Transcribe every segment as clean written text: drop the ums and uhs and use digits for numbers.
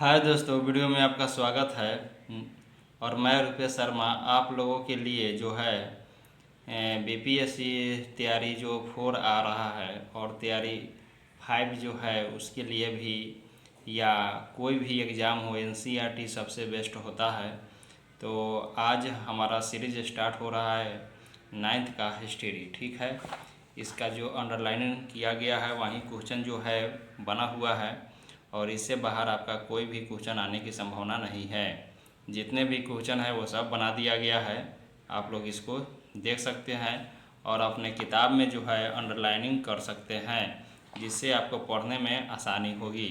हाय दोस्तों, वीडियो में आपका स्वागत है। और मैं रुपेश शर्मा आप लोगों के लिए जो है बीपीएससी तैयारी जो 4 आ रहा है और तैयारी 5 जो है उसके लिए भी, या कोई भी एग्ज़ाम हो, एनसीईआरटी सबसे बेस्ट होता है। तो आज हमारा सीरीज स्टार्ट हो रहा है 9th का हिस्ट्री। ठीक है, इसका जो अंडरलाइनिंग किया गया है वहीं क्वेश्चन जो है बना हुआ है और इससे बाहर आपका कोई भी क्वेश्चन आने की संभावना नहीं है। जितने भी क्वेश्चन है वो सब बना दिया गया है, आप लोग इसको देख सकते हैं और अपने किताब में जो है अंडरलाइनिंग कर सकते हैं, जिससे आपको पढ़ने में आसानी होगी।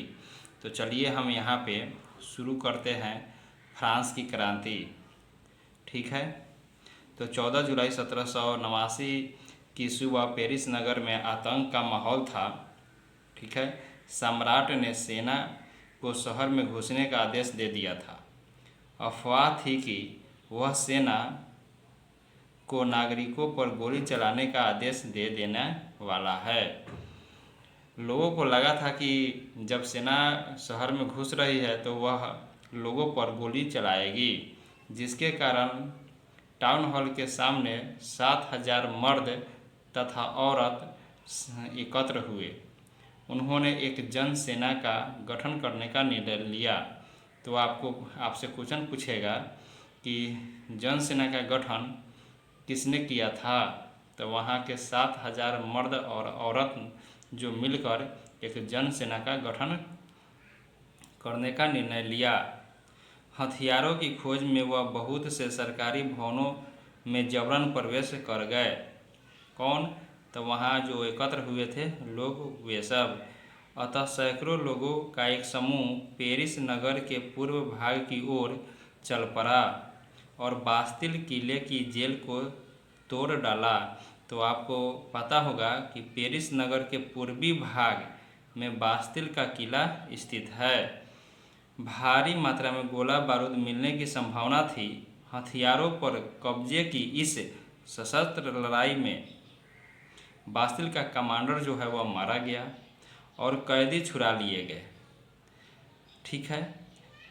तो चलिए हम यहाँ पे शुरू करते हैं फ्रांस की क्रांति। ठीक है, तो 14 जुलाई 1789 की सुबह पेरिस नगर में आतंक का माहौल था। ठीक है, सम्राट ने सेना को शहर में घुसने का आदेश दे दिया था। अफवाह थी कि वह सेना को नागरिकों पर गोली चलाने का आदेश दे देने वाला है। लोगों को लगा था कि जब सेना शहर में घुस रही है तो वह लोगों पर गोली चलाएगी, जिसके कारण टाउन हॉल के सामने 7,000 मर्द तथा औरत एकत्र हुए। उन्होंने एक जन सेना का गठन करने का निर्णय लिया। तो आपसे क्वेश्चन पूछेगा कि जन सेना का गठन किसने किया था। तो वहाँ के 7,000 मर्द और औरत जो मिलकर एक जन सेना का गठन करने का निर्णय लिया। हथियारों की खोज में वह बहुत से सरकारी भवनों में जबरन प्रवेश कर गए। कौन? तो वहाँ जो एकत्र हुए थे लोग, वे सब। अतः सैकड़ों लोगों का एक समूह पेरिस नगर के पूर्व भाग की ओर चल पड़ा और बास्तिल किले की जेल को तोड़ डाला। तो आपको पता होगा कि पेरिस नगर के पूर्वी भाग में बास्तिल का किला स्थित है। भारी मात्रा में गोला बारूद मिलने की संभावना थी। हथियारों पर कब्जे की इस सशस्त्र लड़ाई में बास्तिल का कमांडर जो है वह मारा गया और कैदी छुड़ा लिए गए। ठीक है,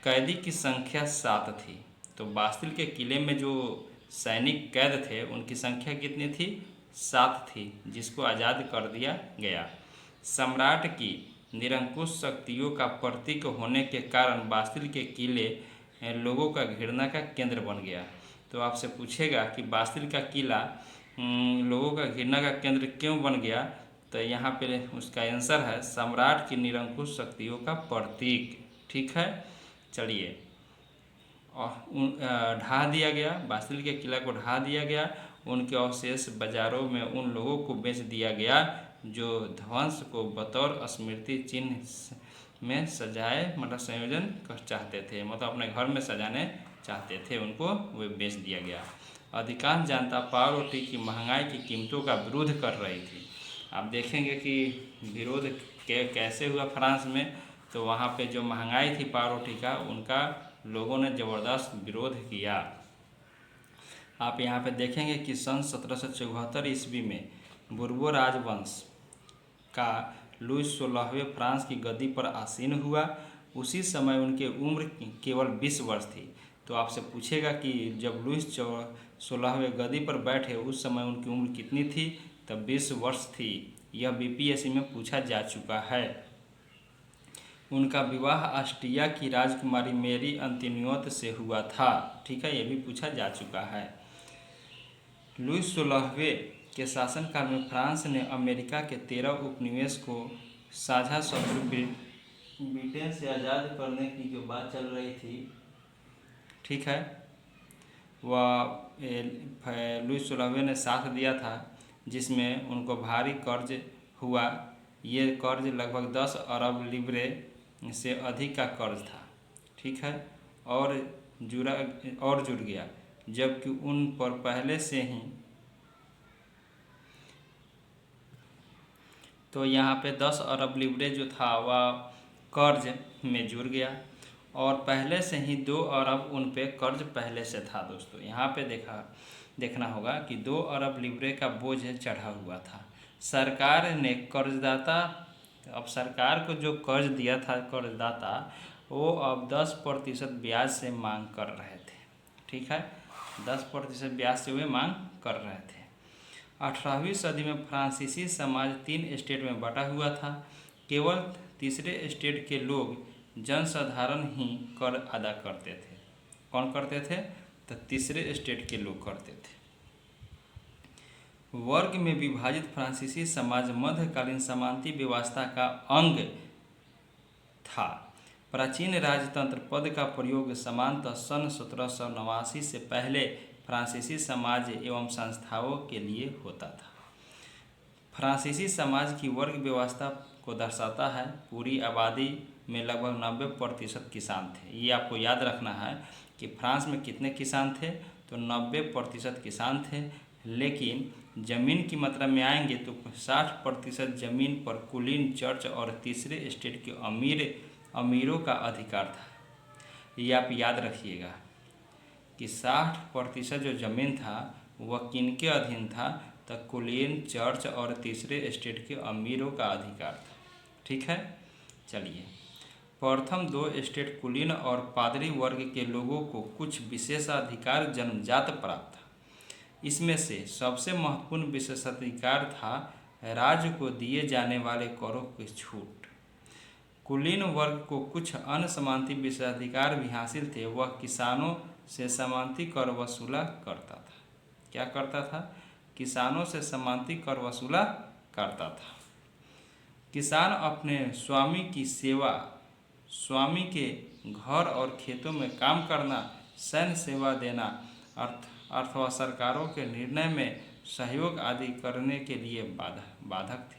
कैदी की संख्या 7 थी। तो बास्तिल के किले में जो सैनिक कैद थे उनकी संख्या कितनी थी? 7 थी, जिसको आज़ाद कर दिया गया। सम्राट की निरंकुश शक्तियों का प्रतीक होने के कारण बास्तिल के किले लोगों का घृणा का केंद्र बन गया। तो आपसे पूछेगा कि बास्तिल का किला लोगों का घृणा का केंद्र क्यों बन गया। तो यहाँ पे उसका आंसर है सम्राट की निरंकुश शक्तियों का प्रतीक। ठीक है, चलिए ढा दिया गया, बास्तिल के किला को ढा दिया गया। उनके अवशेष बाजारों में उन लोगों को बेच दिया गया जो ध्वंस को बतौर स्मृति चिन्ह में सजाए, मतलब संयोजन कर चाहते थे, मतलब अपने घर में सजाने चाहते थे, उनको वे बेच दिया गया। अधिकांश जनता पाव रोटी की महंगाई की कीमतों का विरोध कर रही थी। आप देखेंगे कि विरोध कैसे हुआ फ्रांस में। तो वहाँ पे जो महंगाई थी पाव रोटी का, उनका लोगों ने ज़बरदस्त विरोध किया। आप यहाँ पे देखेंगे कि सन 1774 ईस्वी में बुर्बो राजवंश का लुईस 16वें फ्रांस की गद्दी पर आसीन हुआ। उसी समय उनकी उम्र केवल 20 वर्ष थी। तो आपसे पूछेगा कि जब लुईस 16वें गद्दी पर बैठे उस समय उनकी उम्र कितनी थी। तब 20 वर्ष थी। यह बीपीएससी में पूछा जा चुका है। उनका विवाह ऑस्ट्रिया की राजकुमारी मेरी अंतोनिएट से हुआ था। ठीक है, यह भी पूछा जा चुका है। लुईस 16वें के शासनकाल में फ्रांस ने अमेरिका के 13 उपनिवेश को साझा शत्रु ब्रिटेन से आज़ाद करने की जो बात चल रही थी, ठीक है, वह लुईस 16वें ने साथ दिया था, जिसमें उनको भारी कर्ज हुआ। ये कर्ज लगभग 10 अरब लिब्रे से अधिक का कर्ज था। ठीक है, और जुड़ गया, जबकि उन पर पहले से ही, तो यहाँ पे 10 अरब लिब्रे जो था वह कर्ज में जुड़ गया और पहले से ही 2 अरब उन पे कर्ज पहले से था। दोस्तों यहाँ पे देखना होगा कि 2 अरब लिब्रे का बोझ चढ़ा हुआ था। सरकार ने कर्जदाता अब सरकार को जो कर्ज दिया था कर्जदाता, वो अब 10% ब्याज से मांग कर रहे थे। ठीक है, 10% ब्याज से वे मांग कर रहे थे। 18वीं सदी में फ्रांसीसी समाज 3 स्टेट में बटा हुआ था। केवल तीसरे स्टेट के लोग जनसाधारण ही कर अदा करते थे। कौन करते थे? तो तीसरे स्टेट के लोग करते थे। वर्ग में विभाजित फ्रांसीसी समाज मध्यकालीन समानती व्यवस्था का अंग था। प्राचीन राजतंत्र पद का प्रयोग सामान्यतः सन 1789 से पहले फ्रांसीसी समाज एवं संस्थाओं के लिए होता था। फ्रांसीसी समाज की वर्ग व्यवस्था को दर्शाता है। पूरी आबादी में लगभग 90% किसान थे। ये आपको याद रखना है कि फ्रांस में कितने किसान थे, तो 90% किसान थे। लेकिन ज़मीन की मात्रा में आएंगे तो 60% ज़मीन पर कुलीन, चर्च और तीसरे स्टेट के अमीरों का अधिकार था। ये आप याद रखिएगा कि 60% जो ज़मीन था वह किनके अधीन था? तो कुलीन, चर्च और तीसरे स्टेट के अमीरों का अधिकार था। ठीक है, चलिए। प्रथम 2 स्टेट कुलीन और पादरी वर्ग के लोगों को कुछ विशेषाधिकार जन्मजात प्राप्त था। इसमें से सबसे महत्वपूर्ण विशेषाधिकार था राज्य को दिए जाने वाले करों की छूट। कुलीन वर्ग को कुछ अन्य समानती विशेषाधिकार भी हासिल थे। वह किसानों से समानती कर वसूला करता था। क्या करता था? किसानों से समानती कर वसूला करता था। किसान अपने स्वामी की सेवा, स्वामी के घर और खेतों में काम करना, सैन्य सेवा देना अथवा सरकारों के निर्णय में सहयोग आदि करने के लिए बाधक थे।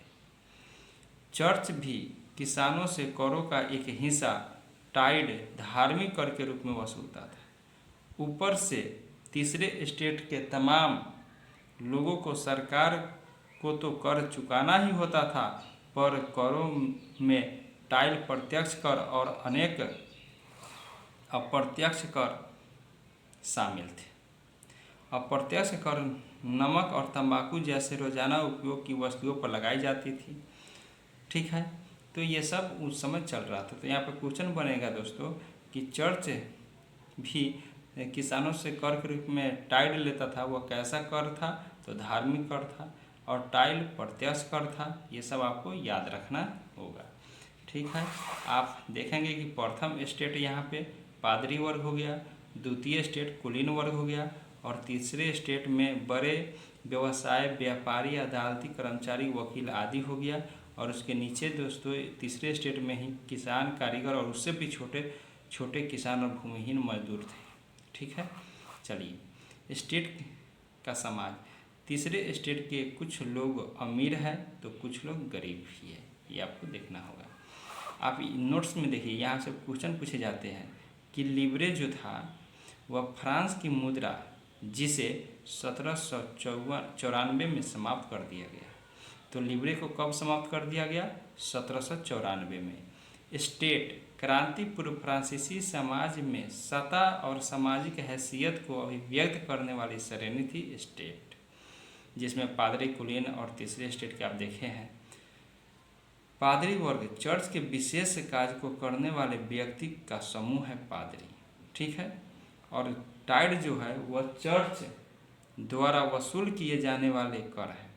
चर्च भी किसानों से करों का एक हिस्सा टाइड धार्मिक कर के रूप में वसूलता था। ऊपर से तीसरे स्टेट के तमाम लोगों को सरकार को तो कर चुकाना ही होता था, पर करों में टाइल प्रत्यक्ष कर और अनेक अप्रत्यक्ष कर शामिल थे। अप्रत्यक्ष कर नमक और तंबाकू जैसे रोजाना उपयोग की वस्तुओं पर लगाई जाती थी। ठीक है, तो ये सब उस समय चल रहा था। तो यहाँ पर क्वेश्चन बनेगा दोस्तों कि चर्च भी किसानों से कर के रूप में टाइड लेता था। वह कैसा कर था? तो धार्मिक कर था। और टाइल प्रत्यक्ष कर था। ये सब आपको याद रखना होगा। ठीक है, आप देखेंगे कि प्रथम स्टेट यहाँ पे पादरी वर्ग हो गया, द्वितीय स्टेट कुलीन वर्ग हो गया, और तीसरे स्टेट में बड़े व्यवसाय, व्यापारी, अदालती कर्मचारी, वकील आदि हो गया। और उसके नीचे दोस्तों तीसरे स्टेट में ही किसान, कारीगर और उससे भी छोटे छोटे किसान और भूमिहीन मजदूर थे। ठीक है, चलिए। स्टेट का समाज, तीसरे स्टेट के कुछ लोग अमीर हैं तो कुछ लोग गरीब भी है। ये आपको देखना होगा। आप नोट्स में देखिए, यहाँ से क्वेश्चन पूछे जाते हैं कि लिब्रे जो था वह फ्रांस की मुद्रा जिसे 1794 में समाप्त कर दिया गया। तो लिब्रे को कब समाप्त कर दिया गया? 1794 में। स्टेट क्रांति पूर्व फ्रांसीसी समाज में सत्ता और सामाजिक हैसियत को अभिव्यक्त करने वाली श्रेणी थी स्टेट, जिसमें पादरी, कुलीन और तीसरे स्टेट के आप देखे हैं। पादरी वर्ग चर्च के विशेष कार्य को करने वाले व्यक्ति का समूह है पादरी। ठीक है, और टाइड जो है वह चर्च द्वारा वसूल किए जाने वाले कर है।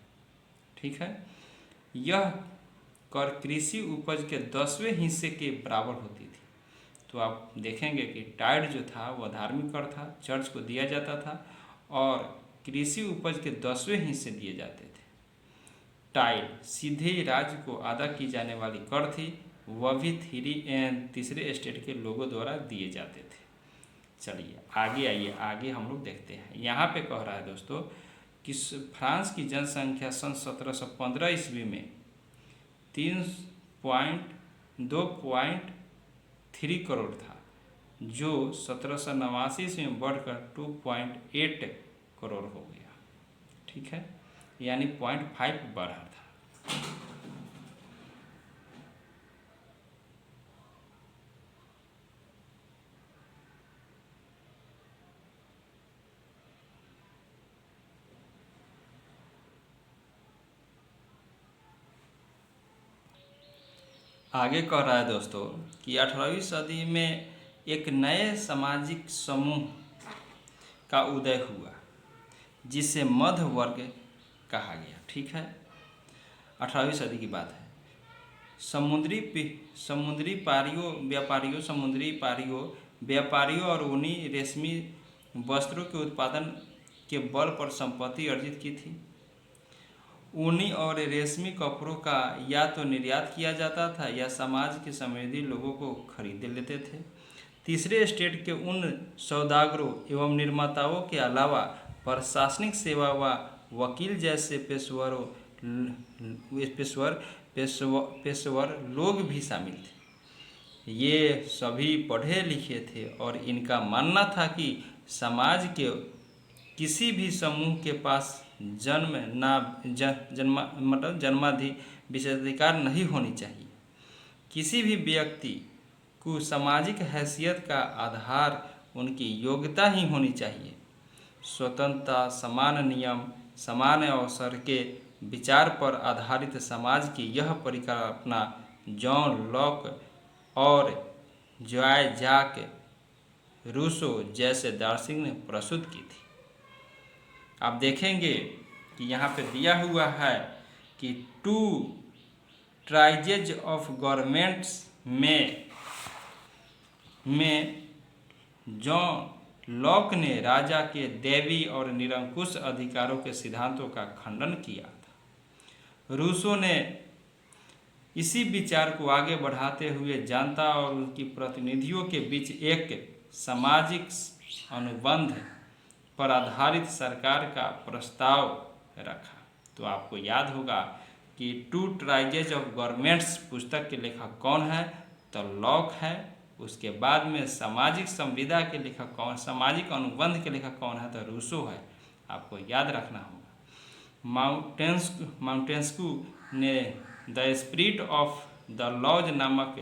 ठीक है, यह कर कृषि उपज के 10वें हिस्से के बराबर होती थी। तो आप देखेंगे कि टाइड जो था वह धार्मिक कर था, चर्च को दिया जाता था, और कृषि उपज के 10वें हिस्से दिए जाते थे। टाइड सीधे राज्य को अदा की जाने वाली कर थी, वह भी तीसरे स्टेट के लोगों द्वारा दिए जाते थे। चलिए आगे आइए, आगे हम लोग देखते हैं। यहाँ पे कह रहा है दोस्तों कि फ्रांस की जनसंख्या सन 1715 ईस्वी में 2.3 करोड़ था, जो 1789 ईस्वी में बढ़कर 2.8 करोड़ हो गया। ठीक है, यानी 0.5 बढ़ा था। आगे कह रहा है दोस्तों कि 18वीं सदी में एक नए सामाजिक समूह का उदय हुआ जिसे मध्य वर्ग कहा गया। ठीक है, 18वीं सदी की बात है। समुद्री व्यापारियों और ऊनी रेशमी वस्त्रों के उत्पादन के बल पर संपत्ति अर्जित की थी। ऊनी और रेशमी कपड़ों का या तो निर्यात किया जाता था या समाज के समृद्धि लोगों को खरीद लेते थे। तीसरे स्टेट के उन सौदागरों एवं निर्माताओं के अलावा प्रशासनिक सेवा व वकील जैसे पेशेवर लोग भी शामिल थे। ये सभी पढ़े लिखे थे और इनका मानना था कि समाज के किसी भी समूह के पास जन्माधि विशेषाधिकार नहीं होनी चाहिए। किसी भी व्यक्ति को सामाजिक हैसियत का आधार उनकी योग्यता ही होनी चाहिए। स्वतंत्रता, समान नियम, समान अवसर के विचार पर आधारित समाज की यह परिकल्पना जॉन लॉक और जॉय जाक रूसो जैसे दार्शनिक ने प्रस्तुत की थी। आप देखेंगे कि यहाँ पे दिया हुआ है कि 2 ट्राइजेज ऑफ गवर्नमेंट्स में जॉन लॉक ने राजा के दैवी और निरंकुश अधिकारों के सिद्धांतों का खंडन किया था। रूसो ने इसी विचार को आगे बढ़ाते हुए जनता और उनकी प्रतिनिधियों के बीच एक सामाजिक अनुबंध पर आधारित सरकार का प्रस्ताव रखा। तो आपको याद होगा कि 2 ट्राइजेज ऑफ गवर्नमेंट्स पुस्तक के लेखक कौन है? तो लॉक है। उसके बाद में सामाजिक संविदा के लेखक कौन, सामाजिक अनुबंध के लेखक कौन है? तो रूसो है। आपको याद रखना होगा। माउंटेस्क्यू ने The Spirit of the Laws नामक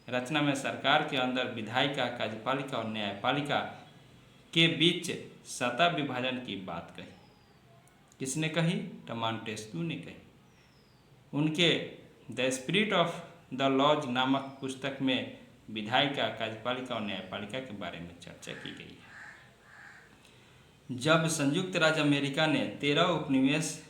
रचना में सरकार के अंदर विधायिका, कार्यपालिका और न्यायपालिका के बीच सत्ता विभाजन की बात कही। किसने कही? तो माउंटेस्क्यू ने कही। उनके The Spirit of the Laws नामक पुस्तक में विधायिका, कार्यपालिका और न्यायपालिका के बारे में चर्चा की गई है। जब संयुक्त राज्य अमेरिका ने 13 उपनिवेश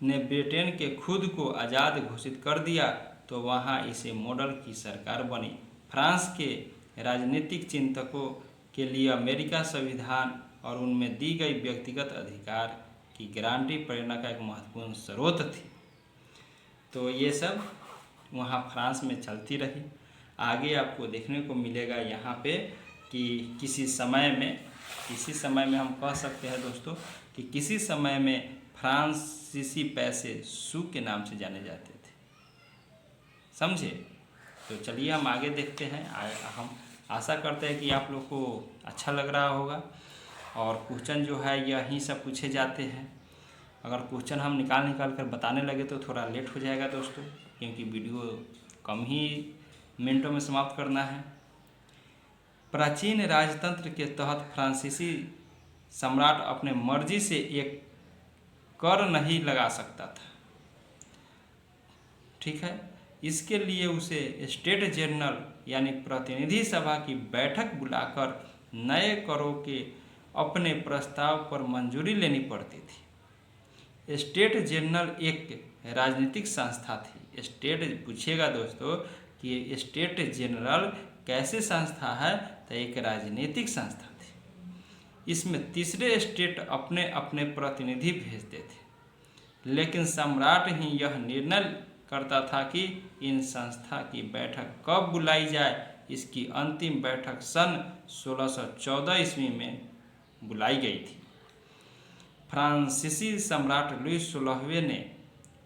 ने ब्रिटेन के खुद को आज़ाद घोषित कर दिया तो वहाँ इसे मॉडल की सरकार बनी। फ्रांस के राजनीतिक चिंतकों के लिए अमेरिका संविधान और उनमें दी गई व्यक्तिगत अधिकार की गारंटी प्रेरणा का एक महत्वपूर्ण स्रोत थी। तो ये सब वहाँ फ्रांस में चलती रही। आगे आपको देखने को मिलेगा यहाँ पे कि किसी समय में हम कह सकते हैं दोस्तों कि किसी समय में फ्रांसीसी पैसे सू के नाम से जाने जाते थे। समझे? तो चलिए हम आगे देखते हैं। हम आशा करते हैं कि आप लोग को अच्छा लग रहा होगा। और क्वेश्चन जो है यहीं सब पूछे जाते हैं। अगर क्वेश्चन हम निकाल कर बताने लगे तो थोड़ा लेट हो जाएगा दोस्तों, क्योंकि वीडियो कम ही मिनटों में समाप्त करना है। प्राचीन राजतंत्र के तहत फ्रांसीसी सम्राट अपने मर्जी से एक कर नहीं लगा सकता था। ठीक है, इसके लिए उसे स्टेट जनरल यानी प्रतिनिधि सभा की बैठक बुलाकर नए करों के अपने प्रस्ताव पर मंजूरी लेनी पड़ती थी। स्टेट जनरल एक राजनीतिक संस्था थी। स्टेट पूछेगा दोस्तों कि स्टेट जनरल कैसे संस्था है? तो एक राजनीतिक संस्था थी। इसमें तीसरे स्टेट अपने अपने प्रतिनिधि भेजते थे, लेकिन सम्राट ही यह निर्णय करता था कि इन संस्था की बैठक कब बुलाई जाए। इसकी अंतिम बैठक सन 1614 ईस्वी में बुलाई गई थी। फ्रांसीसी सम्राट लुई 16वें ने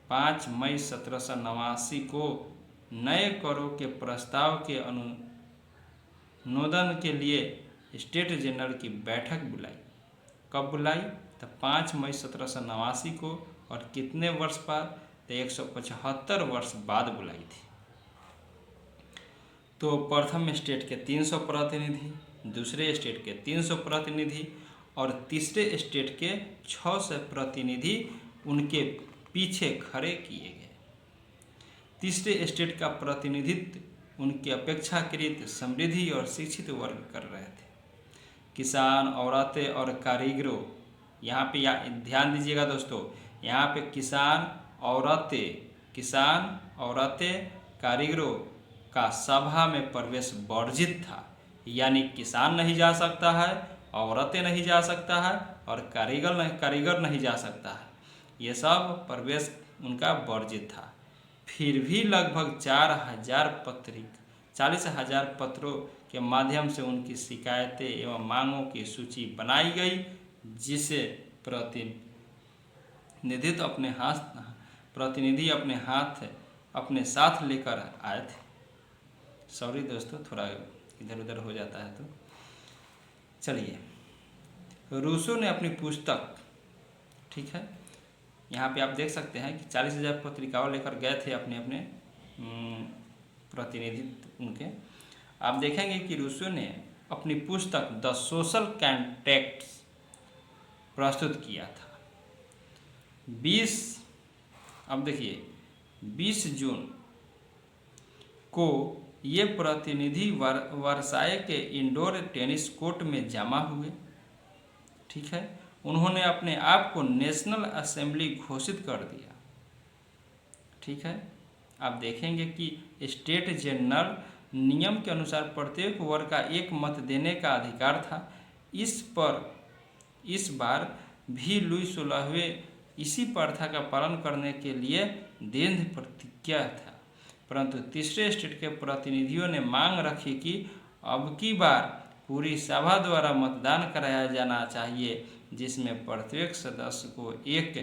5 मई 1789 को नए करों के प्रस्ताव के अनुमोदन के लिए स्टेट जनरल की बैठक बुलाई। कब बुलाई? तो 5 मई 1789 को। और कितने वर्ष बाद? तो 175 वर्ष बाद बुलाई थी। तो प्रथम स्टेट के 300 प्रतिनिधि, दूसरे स्टेट के 300 प्रतिनिधि और तीसरे स्टेट के 600 प्रतिनिधि उनके पीछे खड़े किए गए। तीसरे स्टेट का प्रतिनिधित्व उनके अपेक्षाकृत समृद्धि और शिक्षित वर्ग कर रहे थे। किसान, औरतें और कारीगरों, यहाँ पे ध्यान दीजिएगा दोस्तों, यहाँ पे किसान, औरतें, कारीगरों का सभा में प्रवेश वर्जित था। यानी किसान नहीं जा सकता है, औरतें नहीं जा सकता है और कारीगर नहीं जा सकता है। ये सब प्रवेश उनका वर्जित था। फिर भी लगभग 40,000 पत्रों के माध्यम से उनकी शिकायतें एवं मांगों की सूची बनाई गई, जिसे प्रतिनिधि अपने साथ लेकर आए थे। सॉरी दोस्तों, थोड़ा इधर उधर हो जाता है तो चलिए। रूसो ने अपनी पुस्तक, ठीक है, यहाँ पे आप देख सकते हैं कि 40,000 पत्रिकाओं लेकर गए थे अपने प्रतिनिधित्व उनके। आप देखेंगे कि रूसो ने अपनी पुस्तक द सोशल कॉन्ट्रैक्ट प्रस्तुत किया था। 20 जून को ये प्रतिनिधि वर्साय के इंडोर टेनिस कोर्ट में जमा हुए, ठीक है। उन्होंने अपने आप को नेशनल असेंबली घोषित कर दिया, ठीक है। आप देखेंगे कि स्टेट जनरल नियम के अनुसार प्रत्येक वर्ग का एक मत देने का अधिकार था। इस बार भी लुई 16वें इसी प्रथा का पालन करने के लिए दृढ़ प्रतिज्ञ था, परंतु तीसरे स्टेट के प्रतिनिधियों ने मांग रखी कि अब की बार पूरी सभा द्वारा मतदान कराया जाना चाहिए, जिसमें प्रत्येक सदस्य को एक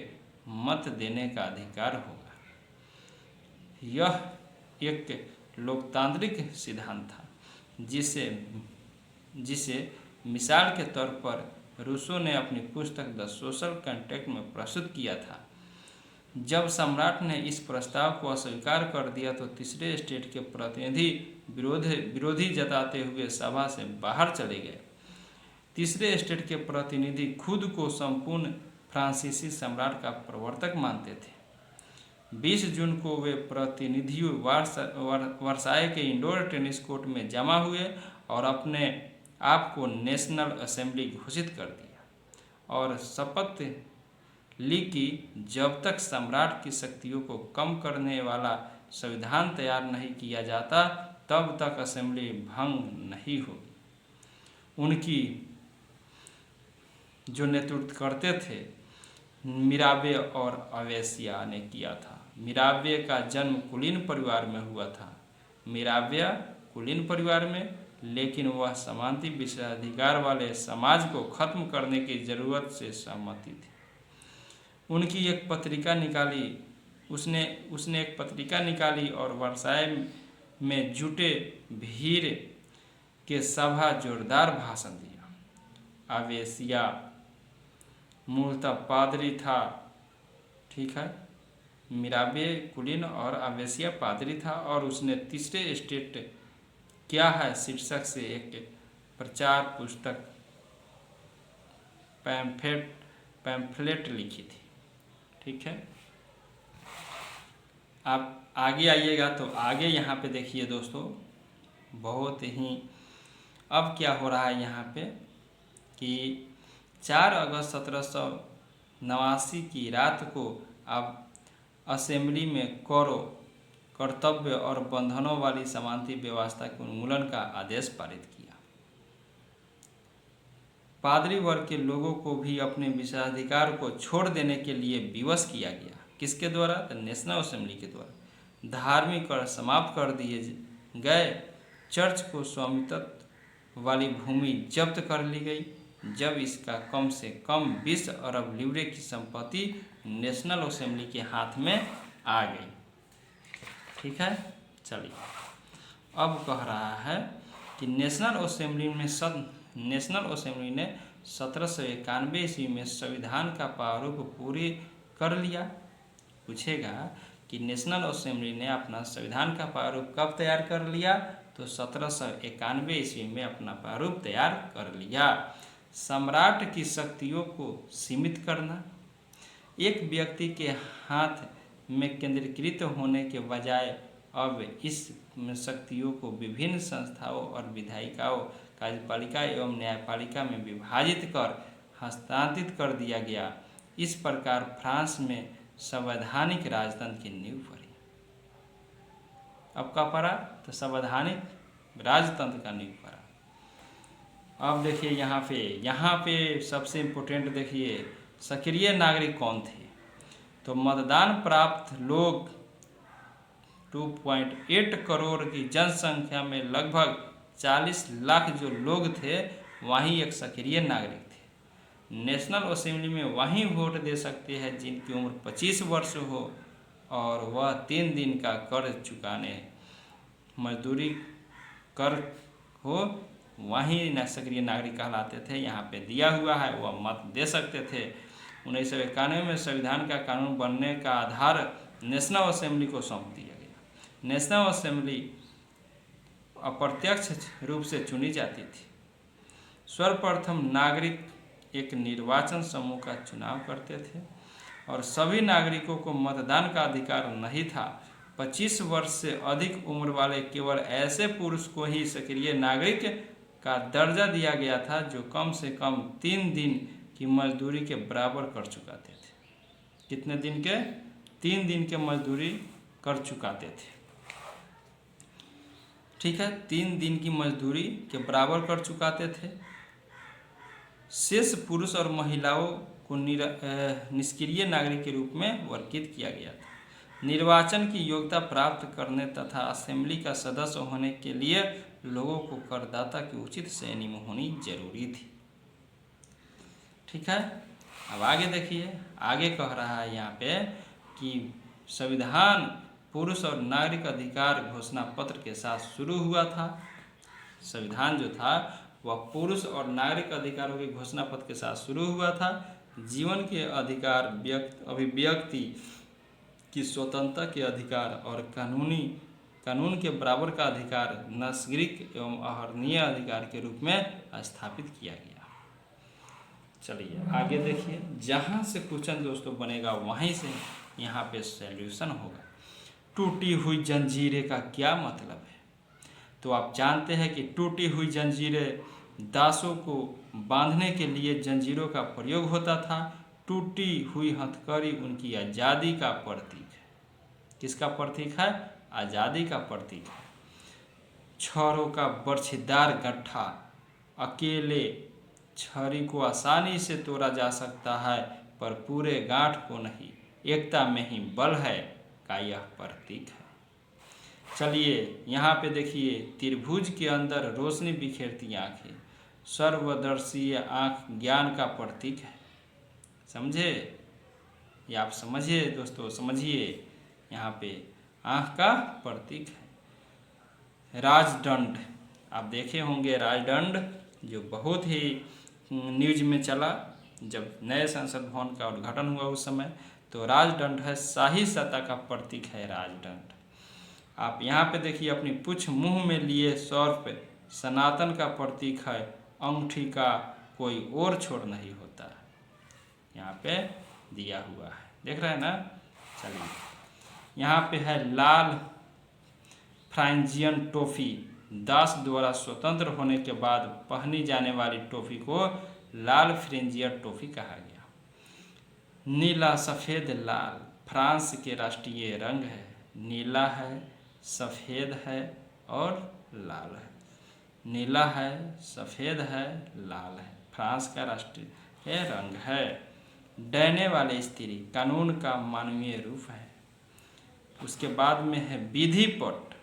मत देने का अधिकार होगा। यह एक लोकतांत्रिक सिद्धांत था, जिसे मिसाल के तौर पर रूसो ने अपनी पुस्तक द सोशल कॉन्ट्रैक्ट में प्रस्तुत किया था। जब सम्राट ने इस प्रस्ताव को अस्वीकार कर दिया तो तीसरे स्टेट के प्रतिनिधि विरोधी जताते हुए सभा से बाहर चले गए। तीसरे स्टेट के प्रतिनिधि खुद को संपूर्ण फ्रांसीसी सम्राट का प्रवर्तक मानते थे। 20 जून को वे प्रतिनिधि वर्साय के इंडोर टेनिस कोर्ट में जमा हुए और अपने आप को नेशनल असेंबली घोषित कर दिया और शपथ ली कि जब तक सम्राट की शक्तियों को कम करने वाला संविधान तैयार नहीं किया जाता तब तक असेंबली भंग नहीं होगी। उनकी जो नेतृत्व करते थे मिराबे और अवेसिया ने किया था। मिराबे का जन्म कुलीन परिवार में हुआ था। मिराबे कुलीन परिवार में, लेकिन वह समानता विशेषाधिकार वाले समाज को खत्म करने की जरूरत से सहमति थी। उनकी एक पत्रिका निकाली उसने एक पत्रिका निकाली और वर्साय में जुटे भीड़ के सभा जोरदार भाषण दिया। अवेसिया मूलतः पादरी था, ठीक है। मिराबे कुलीन और अवेसिया पादरी था और उसने तीसरे स्टेट क्या है शीर्षक से एक प्रचार पुस्तक पैम्फलेट लिखी थी, ठीक है। आप आगे आइएगा तो आगे यहाँ पे देखिए दोस्तों, बहुत ही अब क्या हो रहा है यहाँ पे कि 4 अगस्त 1789 की रात को अब असेंबली में करों, कर्तव्य और बंधनों वाली समानता व्यवस्था के उन्मूलन का आदेश पारित किया। पादरी वर्ग के लोगों को भी अपने विशेषाधिकार को छोड़ देने के लिए विवश किया गया। किसके द्वारा? तो नेशनल असेंबली के द्वारा। धार्मिक कर समाप्त कर दिए गए। चर्च को स्वामित्व वाली भूमि जब्त कर ली गई। जब इसका कम से कम 20 अरब लीवरे की संपत्ति नेशनल असेंबली के हाथ में आ गई, ठीक है। चलिए अब कह रहा है कि नेशनल असेंबली ने 1791 ईस्वी में संविधान का प्रारूप पूरी कर लिया। पूछेगा कि नेशनल असेंबली ने अपना संविधान का प्रारूप कब तैयार कर लिया? तो 1791 ईस्वी में अपना प्रारूप तैयार कर लिया। सम्राट की शक्तियों को सीमित करना, एक व्यक्ति के हाथ में केंद्रीकृत होने के बजाय अब इस शक्तियों को विभिन्न संस्थाओं और विधायिकाओं, कार्यपालिका एवं न्यायपालिका में विभाजित कर हस्तांतरित कर दिया गया। इस प्रकार फ्रांस में संवैधानिक राजतंत्र की नींव पड़ी। अब क्या पड़ा? तो संवैधानिक राजतंत्र का नींव पड़ा। अब देखिए यहाँ पे सबसे इम्पोर्टेंट देखिए, सक्रिय नागरिक कौन थे? तो मतदान प्राप्त लोग 2.8 करोड़ की जनसंख्या में लगभग 40 लाख जो लोग थे, वहीं एक सक्रिय नागरिक थे। नेशनल असेंबली में वहीं वोट दे सकते हैं जिनकी उम्र 25 वर्ष हो और वह 3 दिन का कर चुकाने मजदूरी कर हो, वहीं सक्रिय नागरिक कहलाते थे। यहाँ पे दिया हुआ है, वह मत दे सकते थे। 1991 में संविधान का कानून बनने का आधार नेशनल असेंबली को सौंप दिया गया। नेशनल असेंबली अप्रत्यक्ष रूप से चुनी जाती थी। सर्वप्रथम नागरिक एक निर्वाचन समूह का चुनाव करते थे और सभी नागरिकों को मतदान का अधिकार नहीं था। 25 वर्ष से अधिक उम्र वाले केवल ऐसे पुरुष को ही सक्रिय नागरिक का दर्जा दिया गया था जो कम से कम 3 दिन की मजदूरी के बराबर कर चुकाते थे। कितने दिन के? 3 दिन के मजदूरी कर चुकाते थे। ठीक है, 3 दिन की मजदूरी के बराबर कर चुकाते थे। शेष पुरुष और महिलाओं को निष्क्रिय नागरिक के रूप में वर्गीकृत किया गया था। निर्वाचन की योग्यता प्राप्त करने तथा असेंबली का सदस्य होने के लिए लोगों को करदाता की उचित श्रेणी में होनी जरूरी थी। ठीक है, अब आगे देखिए, आगे कह रहा है यहाँ पे कि संविधान पुरुष और नागरिक अधिकार घोषणा पत्र के साथ शुरू हुआ था। संविधान जो था वह पुरुष और नागरिक अधिकारों के घोषणा पत्र के साथ शुरू हुआ था। जीवन के अधिकार, अभिव्यक्ति की स्वतंत्रता के अधिकार और कानून के बराबर का अधिकार नागरिक एवं अहरणीय अधिकार के रूप में स्थापित किया गया। चलिए आगे देखिए, जहाँ से क्वेश्चन दोस्तों बनेगा वहीं से यहाँ पे सॉल्यूशन होगा। टूटी हुई जंजीरें का क्या मतलब है? तो आप जानते हैं कि टूटी हुई जंजीरें दासों को बांधने के लिए जंजीरों का प्रयोग होता था। टूटी हुई हथकड़ी उनकी आज़ादी का प्रतीक है। किसका प्रतीक है? आज़ादी का प्रतीक है। छड़ों का बर्छीदार गट्ठा, अकेले छड़ी को आसानी से तोड़ा जा सकता है पर पूरे गांठ को नहीं, एकता में ही बल है का यह प्रतीक है। चलिए यहाँ पे देखिए, त्रिभुज के अंदर रोशनी बिखेरती आंखें, सर्वदर्शी आंख ज्ञान का प्रतीक है। समझे? या आप समझिए दोस्तों, समझिए, यहाँ पे आंख का प्रतीक है। राजदंड, आप देखे होंगे राजदंड, जो बहुत ही न्यूज में चला जब नए संसद भवन का उद्घाटन हुआ उस समय। तो राजदंड है, शाही सत्ता का प्रतीक है राजदंड। आप यहाँ पे देखिए, अपनी पुछ मुंह में लिए सर्प सनातन का प्रतीक है। अंगूठी का कोई और छोर नहीं होता, यहाँ पे दिया हुआ है, देख रहे हैं ना। चलिए यहाँ पे है लाल फ्रांजियन टोफी, दास द्वारा स्वतंत्र होने के बाद पहनी जाने वाली टोफी को लाल फ्रेंजियन टोफी कहा गया। नीला सफ़ेद लाल फ्रांस के राष्ट्रीय रंग है। नीला है, सफ़ेद है और लाल है। नीला है, सफ़ेद है, लाल है, फ्रांस का राष्ट्रीय रंग है। डरने वाले स्त्री कानून का मानवीय रूप है। उसके बाद में है विधिपट,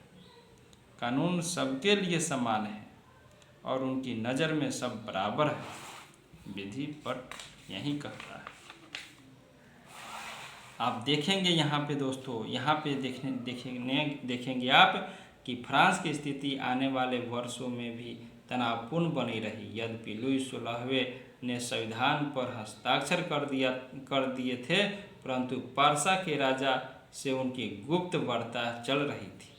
कानून सबके लिए समान है और उनकी नज़र में सब बराबर है। विधिपट यही कहता है। आप देखेंगे यहाँ पे दोस्तों, यहाँ पे देखेंगे आप कि फ्रांस की स्थिति आने वाले वर्षों में भी तनावपूर्ण बनी रही। यद्यपि लुई 16वें ने संविधान पर हस्ताक्षर कर दिए थे, परंतु पारसा के राजा से उनकी गुप्त वार्ता चल रही थी।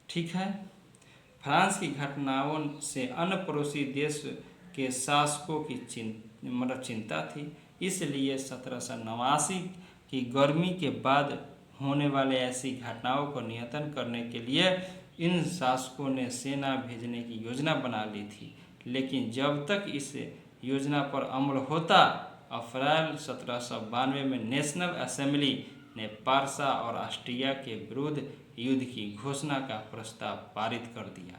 ठीक है, फ्रांस की घटनाओं से अन्य पड़ोसी देश के शासकों की चिंता थी। इसलिए 1789 की गर्मी के बाद होने वाले ऐसी घटनाओं को नियंत्रण करने के लिए इन शासकों ने सेना भेजने की योजना बना ली थी, लेकिन जब तक इस योजना पर अमल होता, अप्रैल 1792 में नेशनल असेंबली ने पारसा और ऑस्ट्रिया के विरुद्ध युद्ध की घोषणा का प्रस्ताव पारित कर दिया।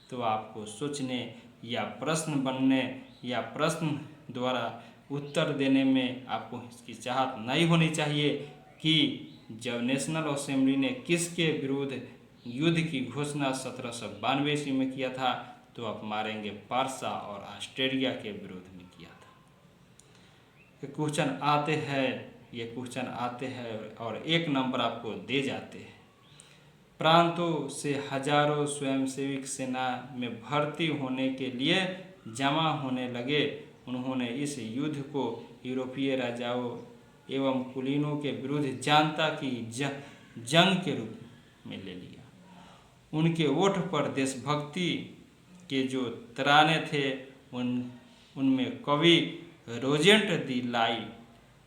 तो आपको सोचने या प्रश्न बनने या प्रश्न द्वारा उत्तर देने में आपको हिचकिचाहट नहीं होनी चाहिए कि जब नेशनल असेंबली ने किसके विरुद्ध युद्ध की घोषणा 1792 ईस्वी में किया था, तो आप मारेंगे पारसा और ऑस्ट्रेलिया के विरुद्ध में किया था। ये क्वेश्चन आते हैं और 1 नंबर आपको दे जाते हैं। प्रांतों से हजारों स्वयंसेवक सेना में भर्ती होने के लिए जमा होने लगे। उन्होंने इस युद्ध को यूरोपीय राजाओं एवं कुलीनों के विरुद्ध जनता की जंग के रूप में ले लिया। उनके ओठ पर देशभक्ति के जो तराने थे उनमें कवि रोजेंट दी लाई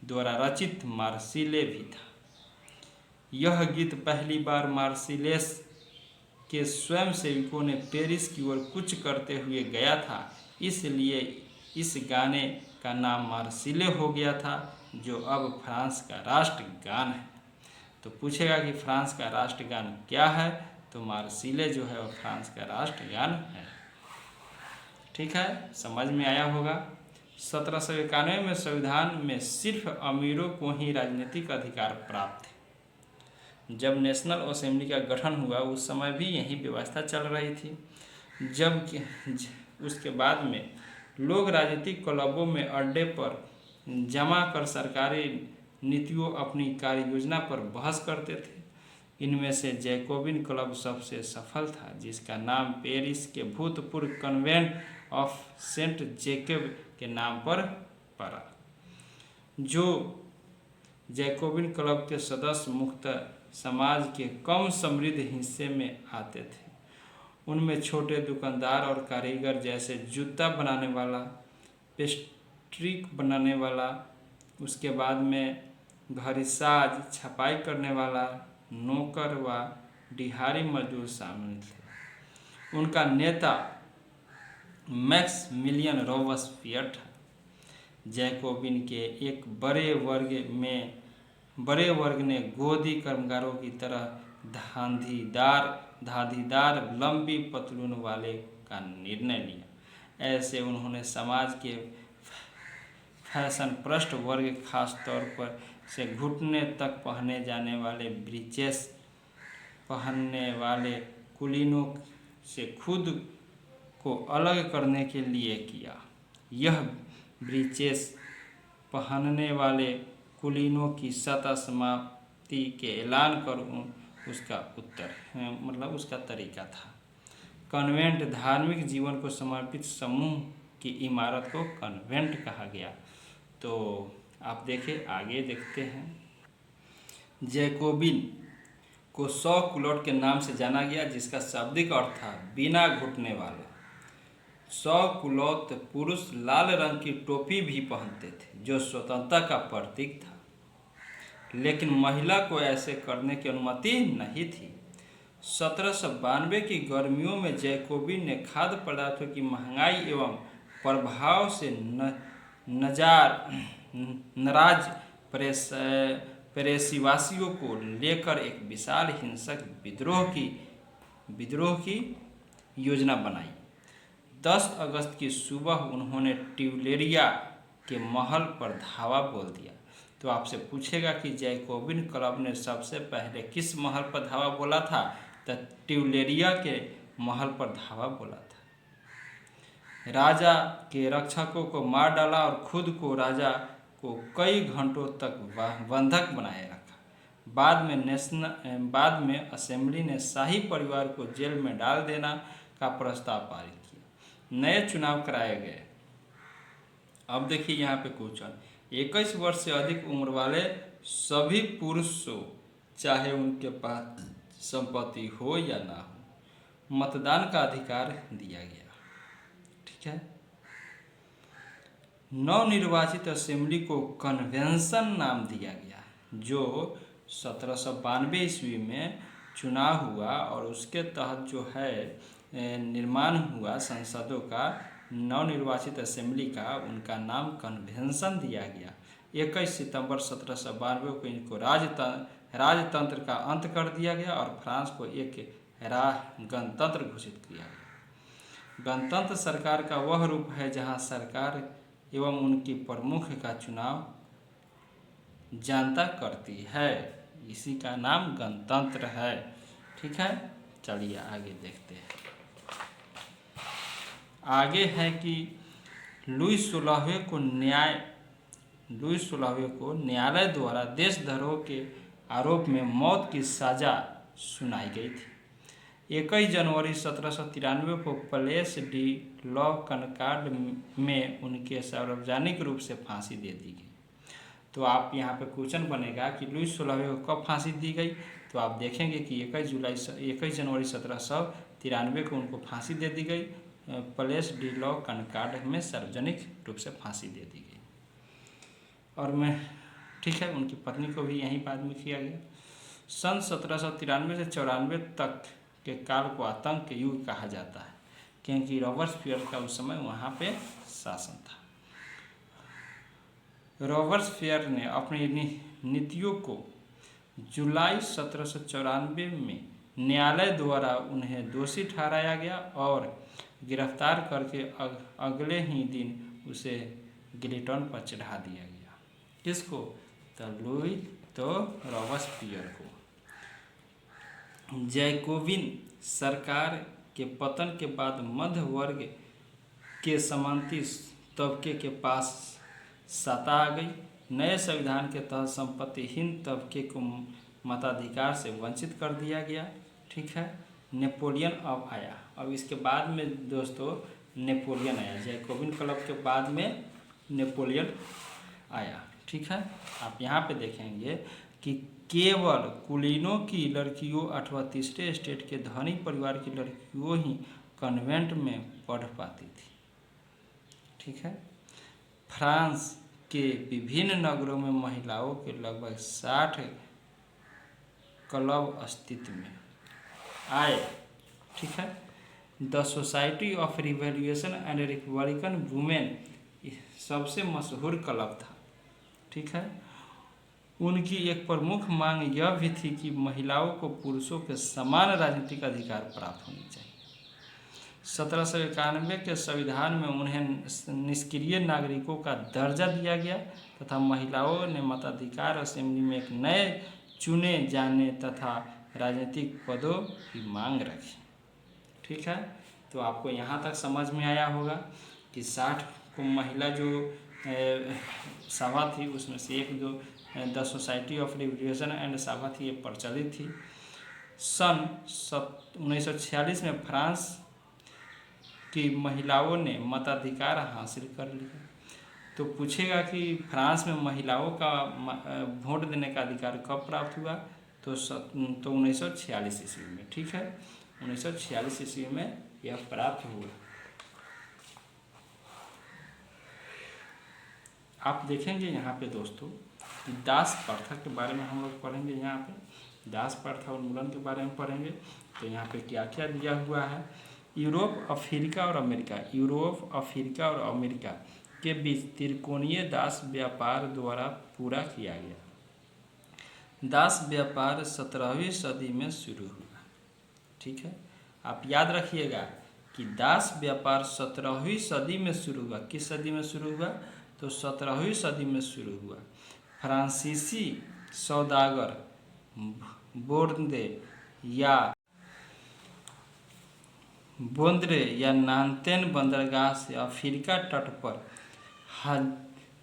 द्वारा रचित मार्सिले भी था। यह गीत पहली बार मार्सिलेस के स्वयंसेवकों ने पेरिस की ओर कूच करते हुए गाया था, इसलिए इस गाने का नाम मार्सिले हो गया था, जो अब फ्रांस का राष्ट्रगान है। तो पूछेगा कि फ्रांस का राष्ट्रगान क्या है, तो मार्सिले जो है वो फ्रांस का राष्ट्रगान है। ठीक है, समझ में आया होगा। 1791 में संविधान में सिर्फ अमीरों को ही राजनीतिक अधिकार प्राप्त थे। जब नेशनल असेंबली का गठन हुआ उस समय भी यही व्यवस्था चल रही थी। उसके बाद में लोग राजनीतिक क्लबों में अड्डे पर जमा कर सरकारी नीतियों अपनी कार्य योजना पर बहस करते थे। इनमें से जैकोबिन क्लब सबसे सफल था, जिसका नाम पेरिस के भूतपूर्व कन्वेंट ऑफ सेंट जैकब के नाम पर पड़ा। जो जैकोबिन क्लब के सदस्य मुख्यतः समाज के कम समृद्ध हिस्से में आते थे। उनमें छोटे दुकानदार और कारीगर जैसे जूता बनाने वाला, पेस्ट्री बनाने वाला, उसके बाद में घड़ीसाज, छपाई करने वाला, नौकर व दिहाड़ी मजदूर शामिल थे। उनका नेता मैक्समिलियन रोबेस्पियर था। जैकोबिन के एक बड़े वर्ग ने गोदी कर्मकारों की तरह धांधीदार लंबी पतलून वाले का निर्णय लिया। ऐसे उन्होंने समाज के फैशनप्रस्त वर्ग, खास तौर पर से घुटने तक पहने जाने वाले ब्रीचेस पहनने वाले कुलीनों से खुद को अलग करने के लिए किया। यह ब्रीचेस पहनने वाले कुलीनों की सतत समाप्ति के ऐलान कर उसका तरीका था। कन्वेंट धार्मिक जीवन को समर्पित समूह की इमारत को कन्वेंट कहा गया। तो आप देखिए, आगे देखते हैं। जैकोबिन को 100 कुलोट के नाम से जाना गया, जिसका शाब्दिक अर्थ था बिना घुटने वाले। 100 कुलोत पुरुष लाल रंग की टोपी भी पहनते थे, जो स्वतंत्रता का प्रतीक था, लेकिन महिला को ऐसे करने की अनुमति नहीं थी। 1792 की गर्मियों में जैकोबिन ने खाद्य पदार्थों की महंगाई एवं प्रभाव से नाराज पेरिसवासियों को लेकर एक विशाल हिंसक विद्रोह की योजना बनाई। 10 अगस्त की सुबह उन्होंने ट्यूलेरिया के महल पर धावा बोल दिया। तो आपसे पूछेगा कि जैकोबिन क्लब ने सबसे पहले किस महल पर धावा बोला था, तो ट्यूलेरिया के महल पर धावा बोला था। राजा के रक्षकों को मार डाला और खुद को राजा को कई घंटों तक बंधक बनाए रखा। बाद में असेंबली ने शाही परिवार को जेल में डाल देना का प्रस्ताव पारित किया। नए चुनाव कराए गए। अब देखिए यहाँ पे क्वेश्चन, 21 वर्ष से अधिक उम्र वाले सभी पुरुषों, चाहे उनके पास संपत्ति हो या ना हो, मतदान का अधिकार दिया गया। ठीक है। नवनिर्वाचित असेंबली को कन्वेंशन नाम दिया गया, जो 1792 ईस्वी में चुनाव हुआ और उसके तहत जो है निर्माण हुआ संसदों का, नवनिर्वाचित असेंबली का, उनका नाम कन्वेंशन दिया गया। 21 सितंबर 1792 को इनको राजतंत्र का अंत कर दिया गया और फ्रांस को एक गणतंत्र घोषित किया गया। गणतंत्र सरकार का वह रूप है जहां सरकार एवं उनके प्रमुख का चुनाव जनता करती है, इसी का नाम गणतंत्र है। ठीक है, चलिए आगे देखते हैं। आगे है कि लुई 16वें को न्यायालय द्वारा देशद्रोह के आरोप में मौत की सजा सुनाई गई थी। 21 जनवरी 1793 को प्लेस डी लॉ कनकॉर्ड में उनके सार्वजनिक रूप से फांसी दे दी गई। तो आप यहाँ पे क्वेश्चन बनेगा कि लुई 16वें को कब फांसी दी गई, तो आप देखेंगे कि 21 जनवरी 1793 को उनको फांसी दे दी गई, प्लेस डी लॉ कनकॉर्ड में सार्वजनिक रूप से फांसी दे दी गई। और ठीक है, उनकी पत्नी को भी यहीं बाद में किया गया। सन 1793 से 94 तक के काल को आतंक के युग कहा जाता है, क्योंकि रॉबर्टसफियर का उस समय वहाँ पे शासन था। रॉबर्टसफियर ने अपनी नीतियों को जुलाई 1794 में न्यायालय द्वारा उन्हें दोषी ठहराया गया और गिरफ्तार करके अगले ही दिन उसे गिलोटिन पर चढ़ा दिया गया। किसको? तो रॉबर्टसफियर को। जैकोबिन सरकार के पतन के बाद मध्य वर्ग के सामंती तबके के पास सत्ता आ गई। नए संविधान के तहत संपत्तिहीन तबके को मताधिकार से वंचित कर दिया गया। ठीक है, नेपोलियन अब आया। अब इसके बाद में दोस्तों नेपोलियन आया, जैकोबिन क्लब के बाद में नेपोलियन आया। ठीक है, आप यहाँ पे देखेंगे कि केवल कुलीनों की लड़कियों अथवा तीसरे स्टेट के धनी परिवार की लड़कियों ही कन्वेंट में पढ़ पाती थी। ठीक है, फ्रांस के विभिन्न नगरों में महिलाओं के लगभग 60 क्लब अस्तित्व में आए। ठीक है, the society of revolution and Republican women सबसे मशहूर क्लब था। ठीक है, उनकी एक प्रमुख मांग यह भी थी कि महिलाओं को पुरुषों के समान राजनीतिक अधिकार प्राप्त होने चाहिए। 1791 के संविधान में उन्हें निष्क्रिय नागरिकों का दर्जा दिया गया तथा महिलाओं ने मताधिकार असेंबली में एक नए चुने जाने तथा राजनीतिक पदों की मांग रखी। ठीक है, तो आपको यहाँ तक समझ में आया होगा कि 60 को महिला जो सभा थी उसमें से एक जो the society of revolution and सभा थी, ये प्रचलित थी। सन 1946 में फ्रांस की महिलाओं ने मताधिकार हासिल कर लिया। तो पूछेगा कि फ्रांस में महिलाओं का वोट देने का अधिकार कब प्राप्त हुआ, तो 1946 ईस्वी में। ठीक है, 1946 ईस्वी में यह प्राप्त हुआ। आप देखेंगे यहाँ पे दोस्तों कि दास प्रथा के बारे में हम लोग पढ़ेंगे। यहाँ पे दास प्रथा उन्मूलन के बारे में पढ़ेंगे। तो यहाँ पे क्या क्या दिया हुआ है। यूरोप, अफ्रीका और अमेरिका, यूरोप, अफ्रीका और अमेरिका के बीच त्रिकोणीय दास व्यापार द्वारा पूरा किया गया। दास व्यापार 17वीं सदी में शुरू हुआ। ठीक है, आप याद रखिएगा कि दास व्यापार 17वीं सदी में शुरू हुआ। किस सदी में शुरू हुआ? तो 17वीं सदी में शुरू हुआ। फ्रांसीसी सौदागर बोंद्रे या नांतेन बंदरगाह से अफ्रीका तट पर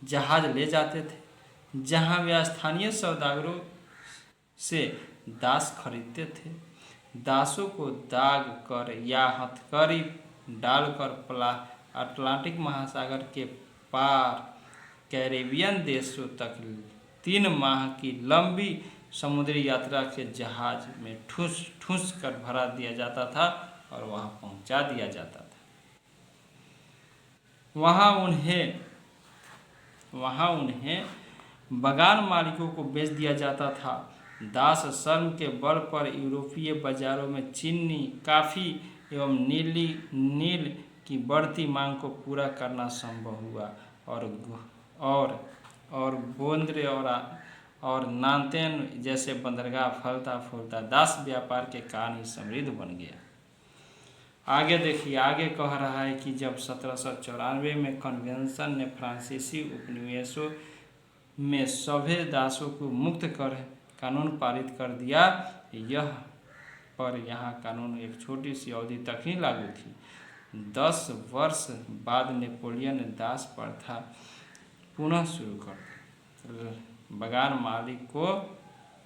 जहाज ले जाते थे, जहां वे स्थानीय सौदागरों से दास खरीदते थे। दासों को दाग कर या हथकड़ी डालकर अटलांटिक महासागर के पार कैरेबियन देशों तक 3 माह की लंबी समुद्री यात्रा के जहाज में ठूस कर भरा दिया जाता था और वहां पहुंचा दिया जाता था। वहां उन्हें बगान मालिकों को बेच दिया जाता था दास शर्म के बल पर यूरोपीय बाजारों में चीनी, कॉफ़ी एवं नील की बढ़ती मांग को पूरा करना संभव हुआ और और बोंद्रे और नांतेन जैसे बंदरगाह फलता फूलता दास व्यापार के कारण ही समृद्ध बन गया। आगे देखिए, आगे कह रहा है कि जब 1794 में कन्वेंशन ने फ्रांसीसी उपनिवेशों में सभ्य दासों को मुक्त कर कानून पारित कर दिया, यहाँ कानून एक छोटी सी अवधि तक ही लागू थी। 10 वर्ष बाद नेपोलियन ने दास प्रथा पुनः शुरू कर दी। बगान मालिक को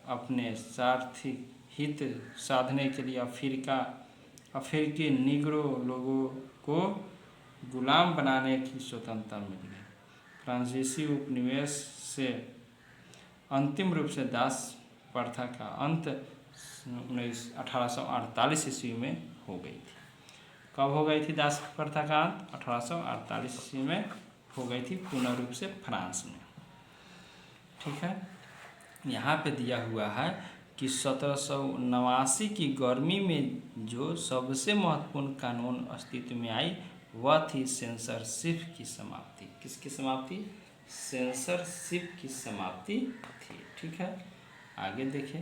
अपने स्वार्थी हित साधने के लिए अफ्रीकी निग्रो लोगों को गुलाम बनाने की स्वतंत्रता मिल गई। फ्रांसीसी उपनिवेश से अंतिम रूप से दास प्रथा का अंत 1848 ईस्वी में हो गई थी। कब हो गई थी दास प्रथा का अंत? 1848 ईस्वी में हो गई थी, पूर्ण रूप से फ्रांस में। ठीक है, यहाँ पे दिया हुआ है कि 1789 की गर्मी में जो सबसे महत्वपूर्ण कानून अस्तित्व में आई वह थी सेंसरशिप की समाप्ति। किसकी समाप्ति? सेंसरशिप की समाप्ति थी। ठीक है, आगे देखें।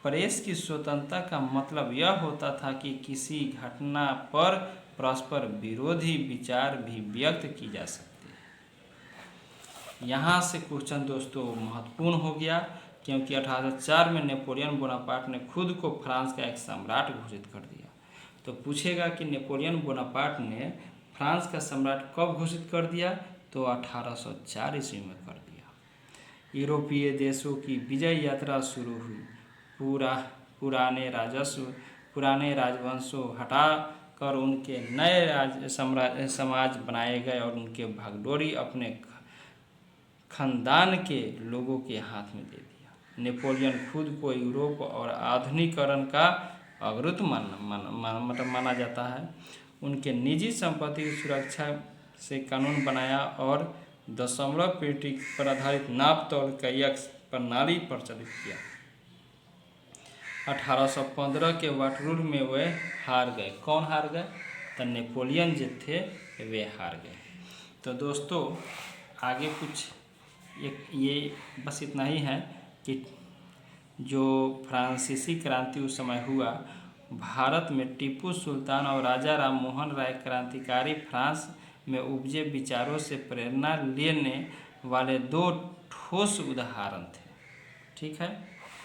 प्रेस की स्वतंत्रता का मतलब यह होता था कि किसी घटना पर परस्पर विरोधी विचार भी व्यक्त की जा सकते हैं। यहाँ से क्वेश्चन दोस्तों महत्वपूर्ण हो गया, क्योंकि 1804 में नेपोलियन बोनापार्ट ने खुद को फ्रांस का एक सम्राट घोषित कर दिया। तो पूछेगा कि नेपोलियन बोनापार्ट ने फ्रांस का सम्राट कब घोषित कर दिया? तो 1804 ईस्वी में कर दिया। यूरोपीय देशों की विजय यात्रा शुरू हुई। पुराने राजवंशों हटाकर उनके नए समाज बनाए गए और उनके भागडोरी अपने खानदान के लोगों के हाथ में दे दिया। नेपोलियन खुद को यूरोप और आधुनिकीकरण का अग्रदूत माना जाता है। उनके निजी संपत्ति की सुरक्षा से कानून बनाया और दशमलव पेटी पर आधारित नाप तौल का एक प्रणाली प्रचलित किया। 1815 के वाटरलू में वे हार गए। कौन हार गए? तो नेपोलियन जो थे वे हार गए। तो दोस्तों आगे कुछ ये बस इतना ही है कि जो फ्रांसीसी क्रांति उस समय हुआ, भारत में टीपू सुल्तान और राजा राम मोहन राय क्रांतिकारी फ्रांस में उपजे विचारों से प्रेरणा लेने वाले दो ठोस उदाहरण थे। ठीक है,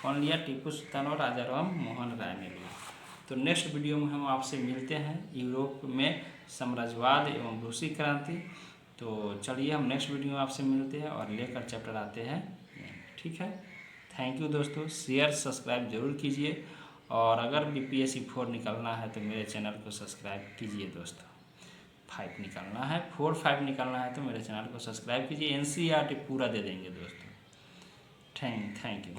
कौन लिया? टीपू सुल्तान और राजा राम मोहन राय ने लिया। तो नेक्स्ट वीडियो में हम आपसे मिलते हैं यूरोप में साम्राज्यवाद एवं रूसी क्रांति। तो चलिए हम नेक्स्ट वीडियो में आपसे मिलते हैं और लेकर चैप्टर आते हैं। ठीक है, थैंक यू दोस्तों। शेयर सब्सक्राइब जरूर कीजिए, और अगर BPSC 4 निकालना है तो मेरे चैनल को सब्सक्राइब कीजिए दोस्तों। 5 निकालना है, 4, 5 निकालना है तो मेरे चैनल को सब्सक्राइब कीजिए। NCERT पूरा दे देंगे दोस्तों। Thank you.